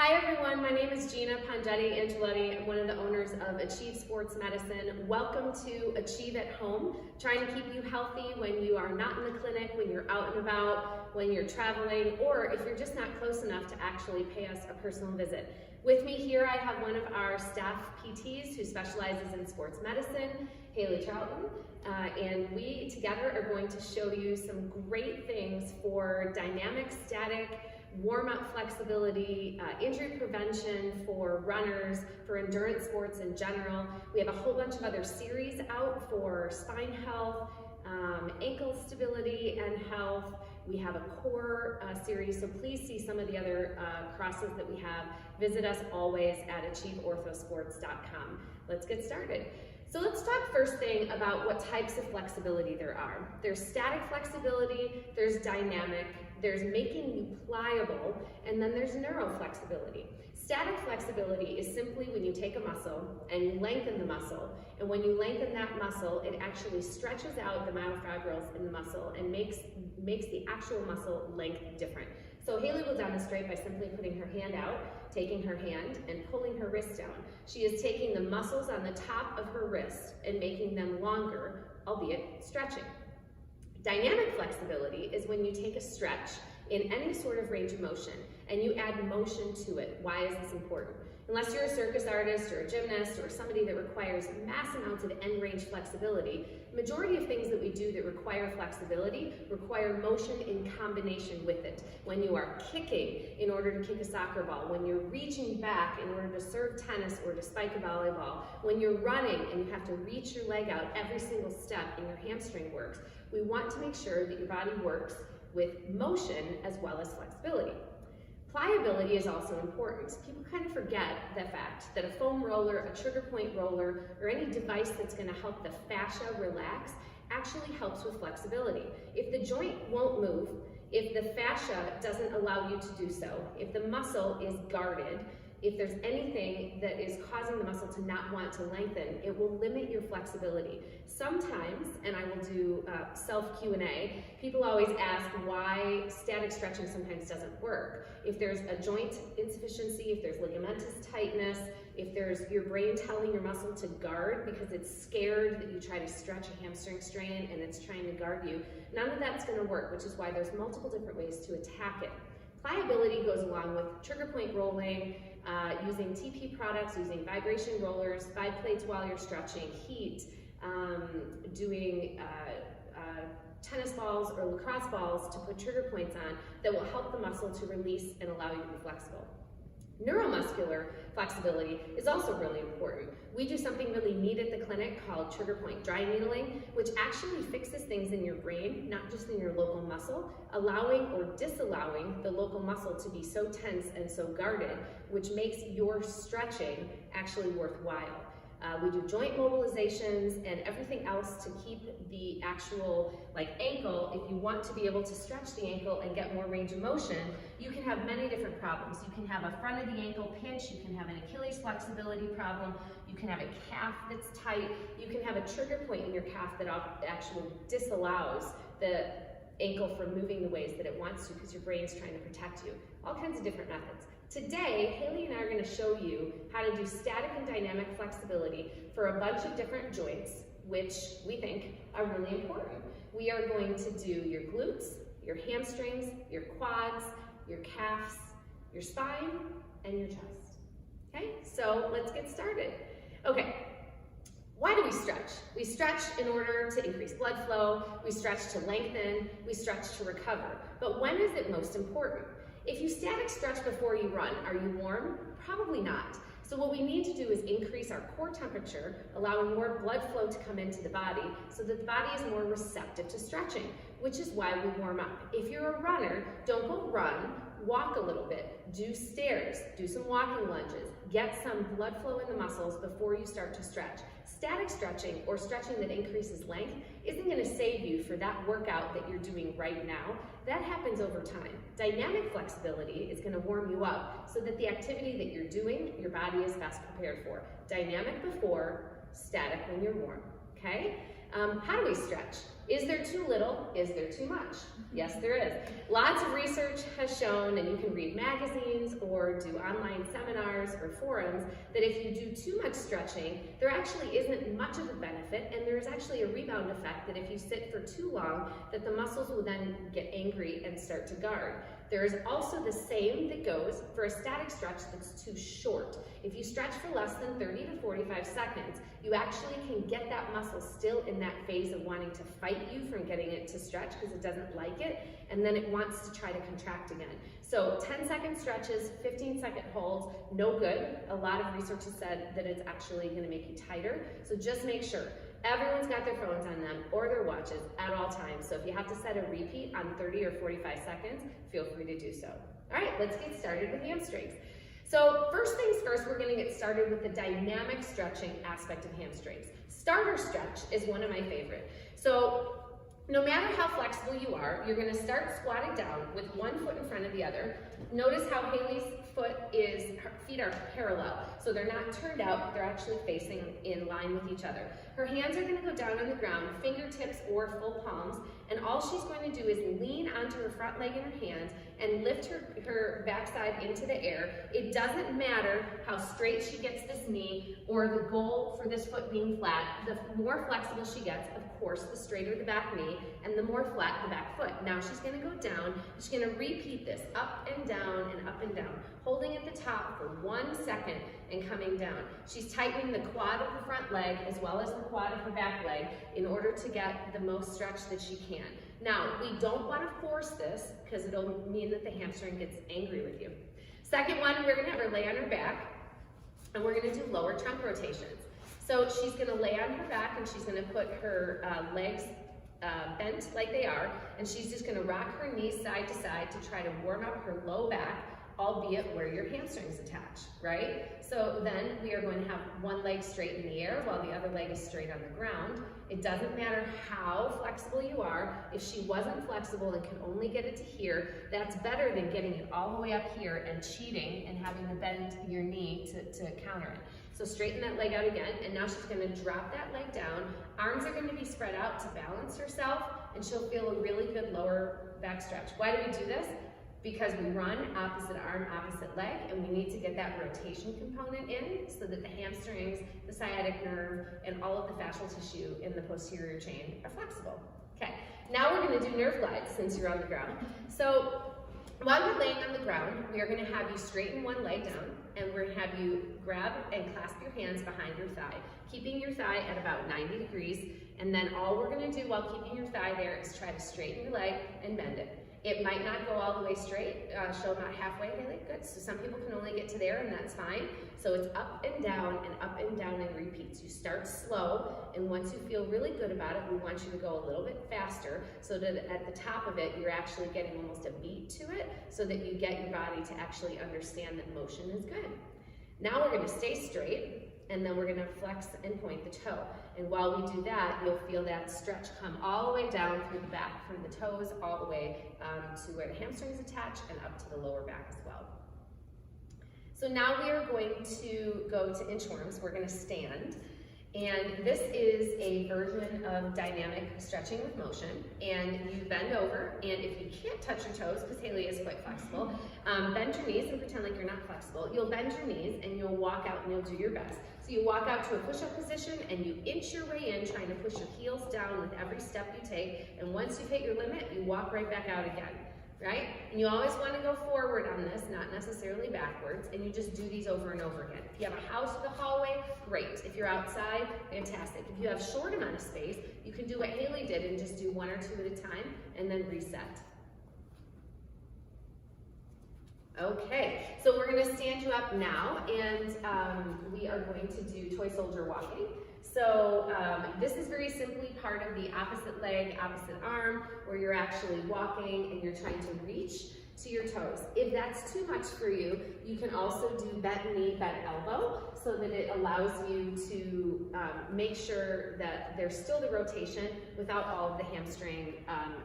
Hi everyone, my name is Gina Angeletti. I'm one of the owners of Achieve Sports Medicine. Welcome to Achieve at Home, trying to keep you healthy when you are not in the clinic, when you're out and about, when you're traveling, or if you're just not close enough to actually pay us a personal visit. With me here I have one of our staff PTs who specializes in sports medicine, Haley Troughton, and we together are going to show you some great things for dynamic, static, warm-up flexibility, injury prevention for runners, for endurance sports in general. We have a whole bunch of other series out for spine health, ankle stability and health. We have a core series, so please see some of the other crosses that we have. Visit us always at achieveorthosports.com. Let's get started. So let's talk first thing about what types of flexibility there are. There's static flexibility, there's dynamic, there's making you pliable, and then there's neuroflexibility. Static flexibility is simply when you take a muscle and you lengthen the muscle, and when you lengthen that muscle, it actually stretches out the myofibrils in the muscle and makes the actual muscle length different. So Haley will demonstrate by simply putting her hand out, taking her hand and pulling her wrist down. She is taking the muscles on the top of her wrist and making them longer, albeit stretching. Dynamic flexibility is when you take a stretch in any sort of range of motion and you add motion to it. Why is this important? Unless you're a circus artist or a gymnast or somebody that requires mass amounts of end range flexibility, the majority of things that we do that require flexibility require motion in combination with it. When you are kicking in order to kick a soccer ball, when you're reaching back in order to serve tennis or to spike a volleyball, when you're running and you have to reach your leg out every single step and your hamstring works, we want to make sure that your body works with motion as well as flexibility. Pliability is also important. People kind of forget the fact that a foam roller, a trigger point roller, or any device that's going to help the fascia relax actually helps with flexibility. If the joint won't move, if the fascia doesn't allow you to do so, if the muscle is guarded, if there's anything that is causing the muscle to not want to lengthen, it will limit your flexibility. Sometimes, and I will do self-Q&A, people always ask why static stretching sometimes doesn't work. If there's a joint insufficiency, if there's ligamentous tightness, if there's your brain telling your muscle to guard because it's scared that you try to stretch a hamstring strain and it's trying to guard you, none of that's going to work, which is why there's multiple different ways to attack it. Pliability goes along with trigger point rolling, using TP products, using vibration rollers, vibe plates while you're stretching, heat, doing tennis balls or lacrosse balls to put trigger points on that will help the muscle to release and allow you to be flexible. Neuromuscular flexibility is also really important. We do something really neat at the clinic called trigger point dry needling, which actually fixes things in your brain, not just in your local muscle, allowing or disallowing the local muscle to be so tense and so guarded, which makes your stretching actually worthwhile. We do joint mobilizations and everything else to keep the actual ankle. If you want to be able to stretch the ankle and get more range of motion, you can have many different problems. You can have a front of the ankle pinch, you can have an Achilles flexibility problem, you can have a calf that's tight, you can have a trigger point in your calf that actually disallows the ankle from moving the ways that it wants to because your brain's trying to protect you. All kinds of different methods. Today, Haley and I are going to show you how to do static and dynamic flexibility for a bunch of different joints, which we think are really important. We are going to do your glutes, your hamstrings, your quads, your calves, your spine, and your chest. Okay, so let's get started. Okay, why do we stretch? We stretch in order to increase blood flow, we stretch to lengthen, we stretch to recover. But when is it most important? If you static stretch before you run, are you warm? Probably not. So what we need to do is increase our core temperature, allowing more blood flow to come into the body so that the body is more receptive to stretching, which is why we warm up. If you're a runner, don't go run, walk a little bit, do stairs, do some walking lunges, get some blood flow in the muscles before you start to stretch. Static stretching or stretching that increases length isn't going to save you for that workout that you're doing right now. That happens over time. Dynamic flexibility is going to warm you up so that the activity that you're doing, your body is best prepared for. Dynamic before, static when you're warm. Okay? How do we stretch? Is there too little? Is there too much? Yes, there is. Lots of research has shown, and you can read magazines or do online seminars or forums that if you do too much stretching, there actually isn't much of a benefit, and there's actually a rebound effect that if you sit for too long, that the muscles will then get angry and start to guard. There is also the same that goes for a static stretch that's too short. If you stretch for less than 30 to 45 seconds, you actually can get that muscle still in that phase of wanting to fight you from getting it to stretch because it doesn't like it, and then it wants to try to contract again. So 10-second stretches, 15-second holds, no good. A lot of research has said that it's actually going to make you tighter, so just make sure. Everyone's got their phones on them or their watches at all times. So if you have to set a repeat on 30 or 45 seconds, feel free to do so. All right, let's get started with hamstrings. So first things first, we're going to get started with the dynamic stretching aspect of hamstrings. Starter stretch is one of my favorite. So no matter how flexible you are, you're going to start squatting down with one foot in front of the other. Notice how Haley's her feet are parallel. So they're not turned out, they're actually facing in line with each other. Her hands are going to go down on the ground, fingertips or full palms, and all she's going to do is lean onto her front leg in her hands and lift her backside into the air. It doesn't matter how straight she gets this knee or the goal for this foot being flat. The more flexible she gets, of course, the straighter the back knee and the more flat the back foot. Now she's going to go down. She's going to repeat this up and down and up and down, holding at the top for 1 second and coming down. She's tightening the quad of her front leg as well as the quad of her back leg in order to get the most stretch that she can. Now, we don't want to force this because it'll mean that the hamstring gets angry with you. Second one, we're going to have her lay on her back and we're going to do lower trunk rotations. So she's going to lay on her back and she's going to put her legs bent like they are, and she's just going to rock her knees side to side to try to warm up her low back, albeit where your hamstrings attach, right? So then we are going to have one leg straight in the air while the other leg is straight on the ground. It doesn't matter how flexible you are. If she wasn't flexible and could only get it to here, that's better than getting it all the way up here and cheating and having to bend your knee to counter it. So straighten that leg out again, and now she's going to drop that leg down. Arms are going to be spread out to balance herself, and she'll feel a really good lower back stretch. Why do we do this? Because we run opposite arm, opposite leg, and we need to get that rotation component in so that the hamstrings, the sciatic nerve, and all of the fascial tissue in the posterior chain are flexible. Okay, now we're going to do nerve glides since you're on the ground. So while you're laying on the ground, we are going to have you straighten one leg down, and we're going to have you grab and clasp your hands behind your thigh, keeping your thigh at about 90 degrees, and then all we're going to do while keeping your thigh there is try to straighten your leg and bend it. It might not go all the way straight. Show about halfway, Haley. Good. So some people can only get to there, and that's fine. So it's up and down and repeats. You start slow, and once you feel really good about it, we want you to go a little bit faster so that at the top of it, you're actually getting almost a beat to it so that you get your body to actually understand that motion is good. Now we're going to stay straight, and then we're going to flex and point the toe. And while we do that, you'll feel that stretch come all the way down through the back, from the toes all the way to where the hamstrings attach and up to the lower back as well. So now we are going to go to inchworms. We're going to stand. And this is a version of dynamic stretching with motion. And you bend over, and if you can't touch your toes, because Haley is quite flexible, bend your knees and pretend like you're not flexible. You'll bend your knees and you'll walk out and you'll do your best. So you walk out to a push-up position and you inch your way in, trying to push your heels down with every step you take. And once you've hit your limit, you walk right back out again. Right? And you always want to go forward on this, not necessarily backwards, and you just do these over and over again. If you have a house with a hallway, great. If you're outside, fantastic. If you have short amount of space, you can do what Haley did and just do 1 or 2 at a time and then reset. Okay, so we're going to stand you up now, and we are going to do toy soldier walking. So this is very simply part of the opposite leg, opposite arm, where you're actually walking and you're trying to reach to your toes. If that's too much for you, you can also do bent knee, bent elbow, so that it allows you to make sure that there's still the rotation without all of the hamstring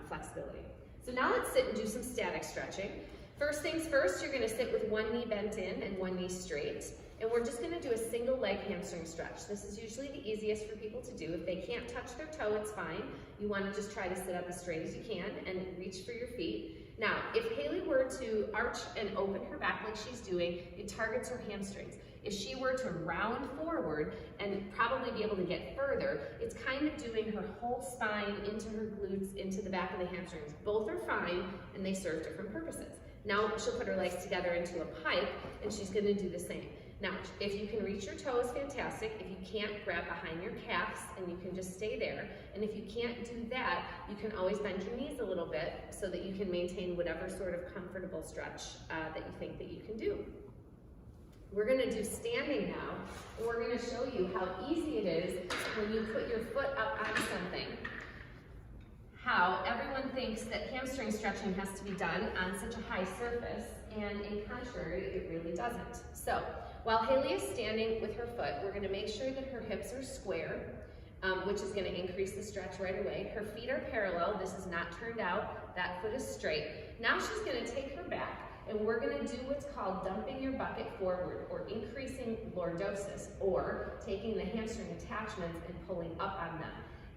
flexibility. So now let's sit and do some static stretching. First things first, you're going to sit with one knee bent in and one knee straight. And we're just going to do a single leg hamstring stretch. This is usually the easiest for people to do. If they can't touch their toe, it's fine. You want to just try to sit up as straight as you can and reach for your feet. Now, if Haley were to arch and open her back like she's doing, it targets her hamstrings. If she were to round forward and probably be able to get further, it's kind of doing her whole spine into her glutes, into the back of the hamstrings. Both are fine and they serve different purposes. Now she'll put her legs together into a pike and she's going to do the same. Now, if you can reach your toes, fantastic. If you can't, grab behind your calves and you can just stay there. And if you can't do that, you can always bend your knees a little bit so that you can maintain whatever sort of comfortable stretch that you think that you can do. We're going to do standing now, and we're going to show you how easy it is when you put your foot up on something. How everyone thinks that hamstring stretching has to be done on such a high surface, and in contrary, it really doesn't. So, while Haley is standing with her foot, we're going to make sure that her hips are square, which is going to increase the stretch right away. Her feet are parallel. This is not turned out. That foot is straight. Now she's going to take her back, and we're going to do what's called dumping your bucket forward, or increasing lordosis, or taking the hamstring attachments and pulling up on them.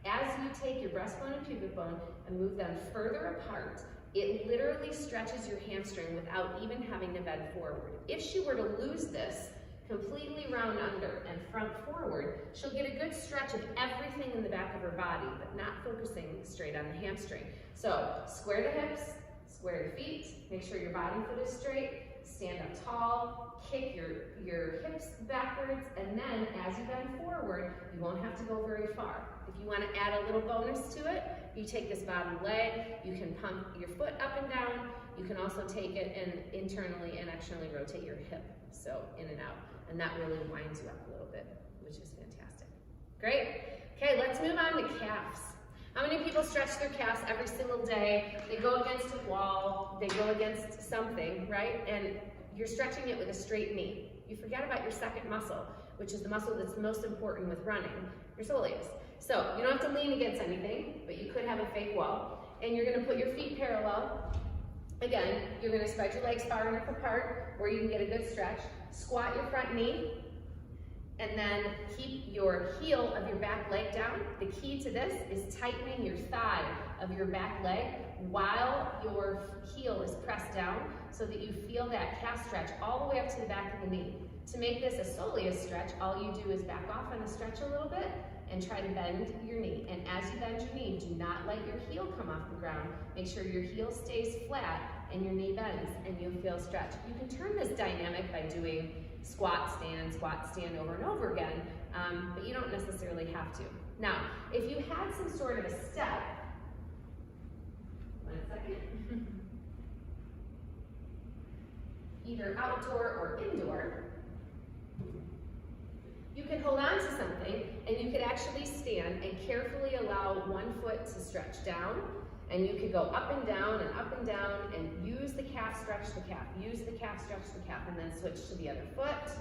As you take your breastbone and pubic bone and move them further apart, it literally stretches your hamstring without even having to bend forward. If she were to lose this, completely round under and front forward, she'll get a good stretch of everything in the back of her body, but not focusing straight on the hamstring. So square the hips, square the feet, make sure your bottom foot is straight, stand up tall, kick your hips backwards, and then as you bend forward, you won't have to go very far. If you want to add a little bonus to it, you take this bottom leg, you can pump your foot up and down, you can also take it and internally and externally rotate your hip, so in and out, and that really winds you up a little bit, which is fantastic. Great. Okay, let's move on to calves. How many people stretch their calves every single day? They go against a wall, they go against something, right? And you're stretching it with a straight knee. You forget about your second muscle, which is the muscle that's most important with running, your soleus. So you don't have to lean against anything, but you could have a fake wall. And you're gonna put your feet parallel. Again, you're gonna spread your legs far enough apart where you can get a good stretch. Squat your front knee, and then keep your heel of your back leg down. The key to this is tightening your thigh of your back leg while your heel is pressed down so that you feel that calf stretch all the way up to the back of the knee. To make this a soleus stretch, all you do is back off on the stretch a little bit and try to bend your knee. And as you bend your knee, do not let your heel come off the ground. Make sure your heel stays flat and your knee bends, and you'll feel stretch. You can turn this dynamic by doing squat, stand over and over again, but you don't necessarily have to. Now, if you had some sort of a step, 1 second, either outdoor or indoor, you can hold on to something and you could actually stand and carefully allow one foot to stretch down, and you could go up and down and use the calf, stretch the calf, use the calf, stretch the calf, and then switch to the other foot.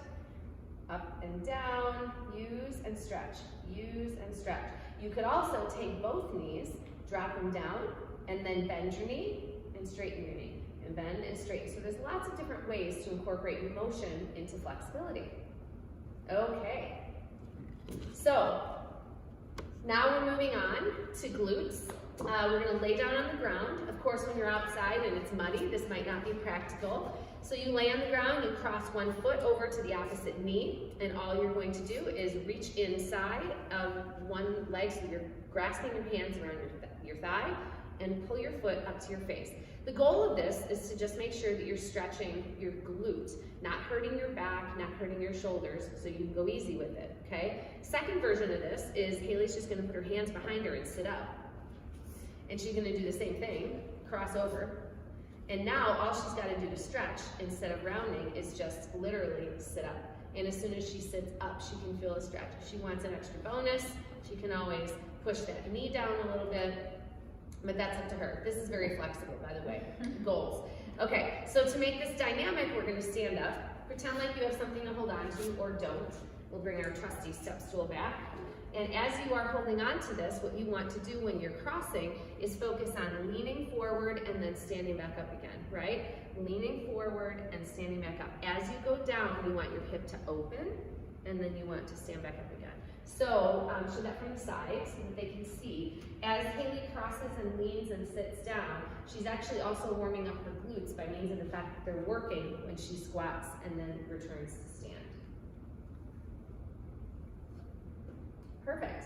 Up and down, use and stretch, use and stretch. You could also take both knees, drop them down, and then bend your knee and straighten your knee, and bend and straighten. So there's lots of different ways to incorporate motion into flexibility. Okay, so now we're moving on to glutes. We're going to lay down on the ground. Of course, when you're outside and it's muddy, this might not be practical. So you lay on the ground, you cross one foot over to the opposite knee, and all you're going to do is reach inside of one leg, so you're grasping your hands around your thigh, and pull your foot up to your face. The goal of this is to just make sure that you're stretching your glutes, not hurting your back, not hurting your shoulders, so you can go easy with it, okay? Second version of this is Haley's just gonna put her hands behind her and sit up. And she's gonna do the same thing, cross over. And now all she's gotta do to stretch, instead of rounding, is just literally sit up. And as soon as she sits up, she can feel a stretch. If she wants an extra bonus, she can always push that knee down a little bit, but that's up to her. This is very flexible, by the way. Goals. Okay, so to make this dynamic, we're gonna stand up. Pretend like you have something to hold on to, or don't. We'll bring our trusty step stool back. And as you are holding on to this, what you want to do when you're crossing is focus on leaning forward and then standing back up again, right? Leaning forward and standing back up. As you go down, you want your hip to open and then you want to stand back up again. So show that from the side so that they can see. As Haley crosses and leans and sits down, she's actually also warming up her glutes by means of the fact that they're working when she squats and then returns to stand. Perfect.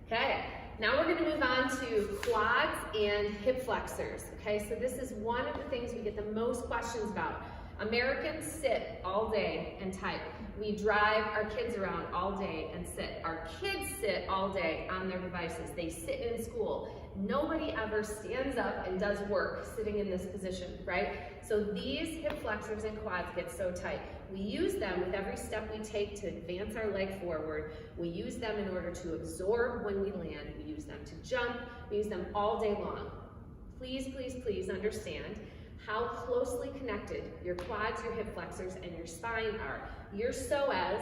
Okay, now we're going to move on to quads and hip flexors. Okay, so this is one of the things we get the most questions about. Americans sit all day and type. We drive our kids around all day and sit. Our kids sit all day on their devices. They sit in school. Nobody ever stands up and does work sitting in this position, right? So these hip flexors and quads get so tight. We use them with every step we take to advance our leg forward. We use them in order to absorb when we land. We use them to jump. We use them all day long. Please, please, please understand how closely connected your quads, your hip flexors, and your spine are. Your psoas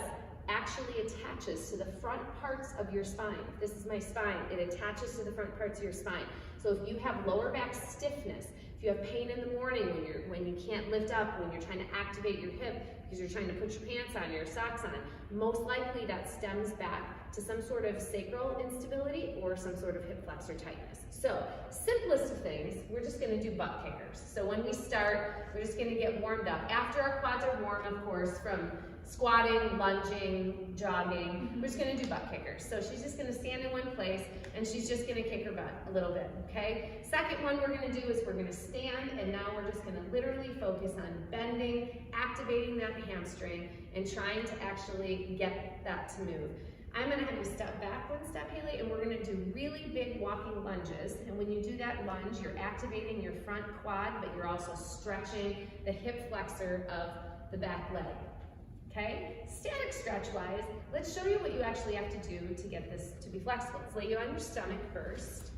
actually attaches to the front parts of your spine. This is my spine. It attaches to the front parts of your spine. So if you have lower back stiffness, if you have pain in the morning when you can't lift up, when you're trying to activate your hip because you're trying to put your pants on, your socks on, most likely that stems back to some sort of sacral instability or some sort of hip flexor tightness. So, simplest of things, we're just gonna do butt kickers. So when we start, we're just gonna get warmed up. After our quads are warm, of course, from squatting, lunging, jogging, we're just gonna do butt kickers. So she's just gonna stand in one place and she's just gonna kick her butt a little bit, okay? Second one we're gonna do is we're gonna stand, and now we're just gonna literally focus on bending, activating that hamstring, and trying to actually get that to move. I'm gonna have you step back one step, Haley, and we're gonna do really big walking lunges. And when you do that lunge, you're activating your front quad, but you're also stretching the hip flexor of the back leg. Okay? Static stretch-wise, let's show you what you actually have to do to get this to be flexible. Let's lay you on your stomach first.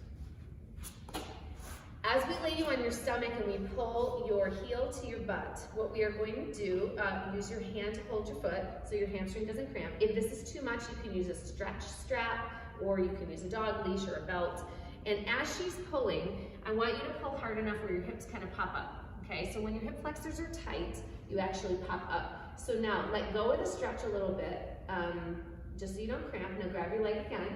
As we lay you on your stomach and we pull your heel to your butt, what we are going to do, use your hand to hold your foot so your hamstring doesn't cramp. If this is too much, you can use a stretch strap, or you can use a dog leash or a belt. And as she's pulling, I want you to pull hard enough where your hips kind of pop up. Okay, so when your hip flexors are tight, you actually pop up. So now, let go of the stretch a little bit, just so you don't cramp. Now grab your leg again.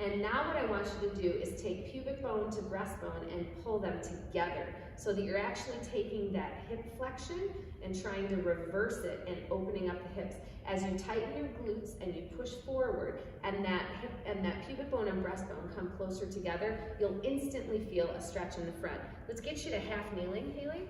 And now what I want you to do is take pubic bone to breastbone and pull them together so that you're actually taking that hip flexion and trying to reverse it and opening up the hips. As you tighten your glutes and you push forward and that hip and that pubic bone and breastbone come closer together, you'll instantly feel a stretch in the front. Let's get you to half kneeling, Haley.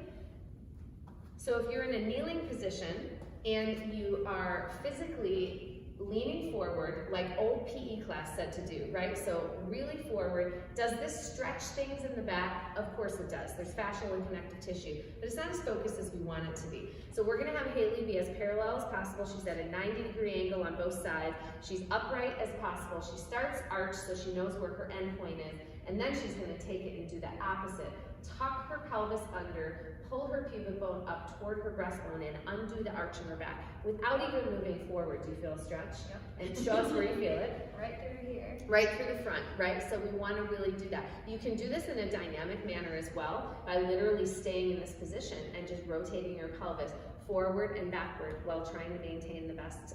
So if you're in a kneeling position and you are physically leaning forward, like old PE class said to do, right? So really forward. Does this stretch things in the back? Of course it does. There's fascial and connective tissue, but it's not as focused as we want it to be. So we're gonna have Haley be as parallel as possible. She's at a 90-degree angle on both sides. She's upright as possible. She starts arched so she knows where her end point is, and then she's gonna take it and do the opposite. Tuck her pelvis under, pull her pubic bone up toward her breastbone, and undo the arch in her back without even moving forward. Do you feel a stretch? Yep. And show us where you feel it. Right through here. Right through the front, right? So we want to really do that. You can do this in a dynamic manner as well by literally staying in this position and just rotating your pelvis forward and backward while trying to maintain the best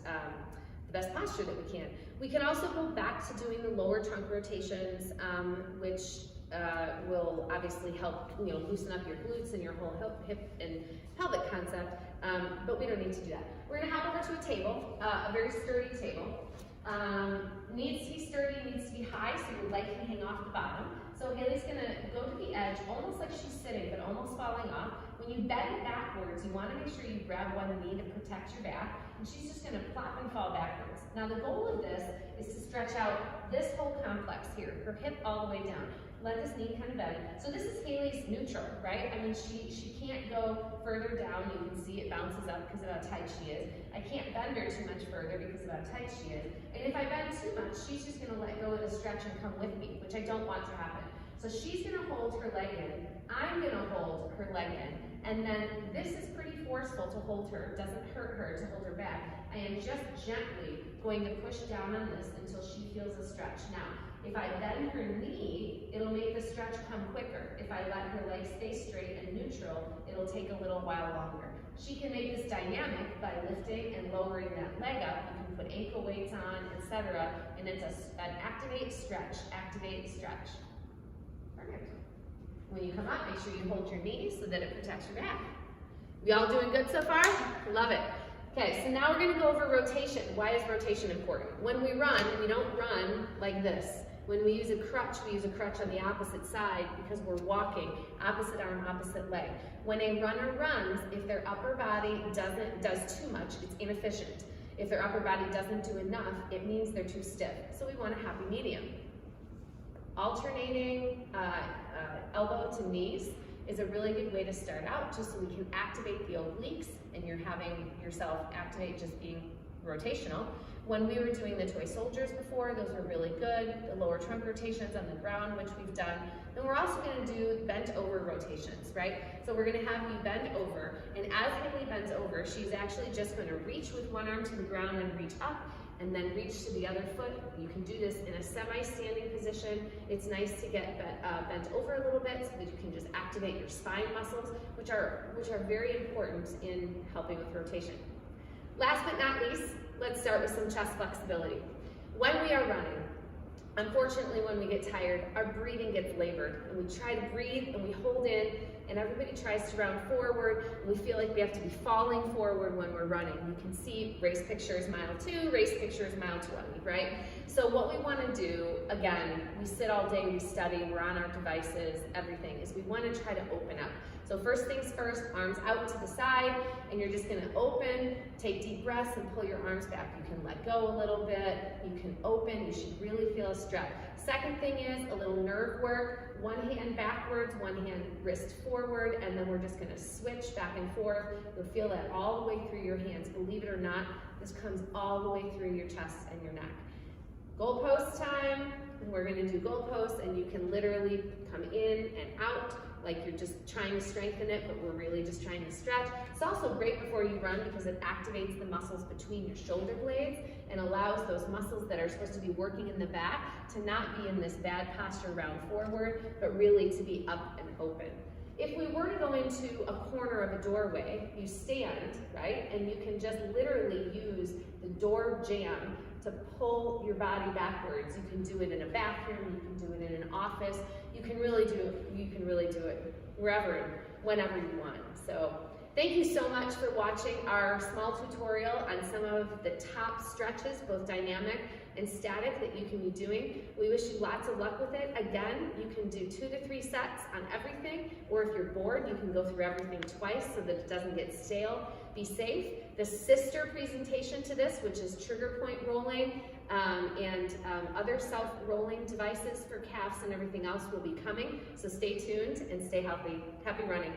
posture that we can. We can also go back to doing the lower trunk rotations, which will obviously help, loosen up your glutes and your whole hip and pelvic concept, but we don't need to do that. We're gonna hop over to a table, a very sturdy table. Needs to be sturdy, needs to be high, so your leg can hang off the bottom. So Haley's gonna go to the edge, almost like she's sitting, but almost falling off. When you bend backwards, you wanna make sure you grab one knee to protect your back, and she's just gonna plop and fall backwards. Now the goal of this is to stretch out this whole complex here, her hip all the way down. Let this knee kind of bend. So this is Haley's neutral, right? I mean, she can't go further down. You can see it bounces up because of how tight she is. I can't bend her too much further because of how tight she is. And if I bend too much, she's just gonna let go of the stretch and come with me, which I don't want to happen. So she's gonna hold her leg in. I'm gonna hold her leg in. And then this is pretty forceful to hold her. It doesn't hurt her to hold her back. I am just gently going to push down on this until she feels a stretch. Now, if I bend her knee, it'll make the stretch come quicker. If I let her leg stay straight and neutral, it'll take a little while longer. She can make this dynamic by lifting and lowering that leg up. You can put ankle weights on, etc. And it's an activate, stretch, activate, stretch. Perfect. When you come up, make sure you hold your knees so that it protects your back. We all doing good so far? Love it. Okay, so now we're gonna go over rotation. Why is rotation important? When we run, we don't run like this. When we use a crutch on the opposite side because we're walking, opposite arm, opposite leg. When a runner runs, if their upper body does too much, it's inefficient. If their upper body doesn't do enough, it means they're too stiff. So we want a happy medium. Alternating elbow to knees is a really good way to start out, just so we can activate the obliques and you're having yourself activate just being rotational. When we were doing the toy soldiers before, those were really good. The lower trunk rotations on the ground, which we've done. And we're also gonna do bent over rotations, right? So we're gonna have you bend over, and as Haley bends over, she's actually just gonna reach with one arm to the ground and reach up, and then reach to the other foot. You can do this in a semi-standing position. It's nice to get bent over a little bit so that you can just activate your spine muscles, which are very important in helping with rotation. Last but not least, let's start with some chest flexibility. When we are running, unfortunately when we get tired, our breathing gets labored, and we try to breathe and we hold in, and everybody tries to round forward, and we feel like we have to be falling forward when we're running. You can see race picture is mile 2, race picture is mile 20, right? So what we want to do, again, we sit all day, we study, we're on our devices, everything, is we want to try to open up. So first things first, arms out to the side, and you're just gonna open, take deep breaths and pull your arms back. You can let go a little bit, you can open, you should really feel a stretch. Second thing is a little nerve work, one hand backwards, one hand wrist forward, and then we're just gonna switch back and forth. You'll feel that all the way through your hands. Believe it or not, this comes all the way through your chest and your neck. Goalpost time, and we're gonna do goalposts, and you can literally come in and out like you're just trying to strengthen it, but we're really just trying to stretch. It's also great before you run because it activates the muscles between your shoulder blades and allows those muscles that are supposed to be working in the back to not be in this bad posture round forward, but really to be up and open. If we were to go into a corner of a doorway, you stand, right? And you can just literally use the door jamb to pull your body backwards. You can do it in a bathroom, you can do it in an office. You can really do it wherever, whenever you want. So thank you so much for watching our small tutorial on some of the top stretches, both dynamic and static, that you can be doing. We wish you lots of luck with it. Again, you can do 2 to 3 sets on everything, or if you're bored, you can go through everything twice so that it doesn't get stale. Be safe. The sister presentation to this, which is trigger point rolling, and other self-rolling devices for calves and everything else, will be coming. So stay tuned and stay healthy. Happy running.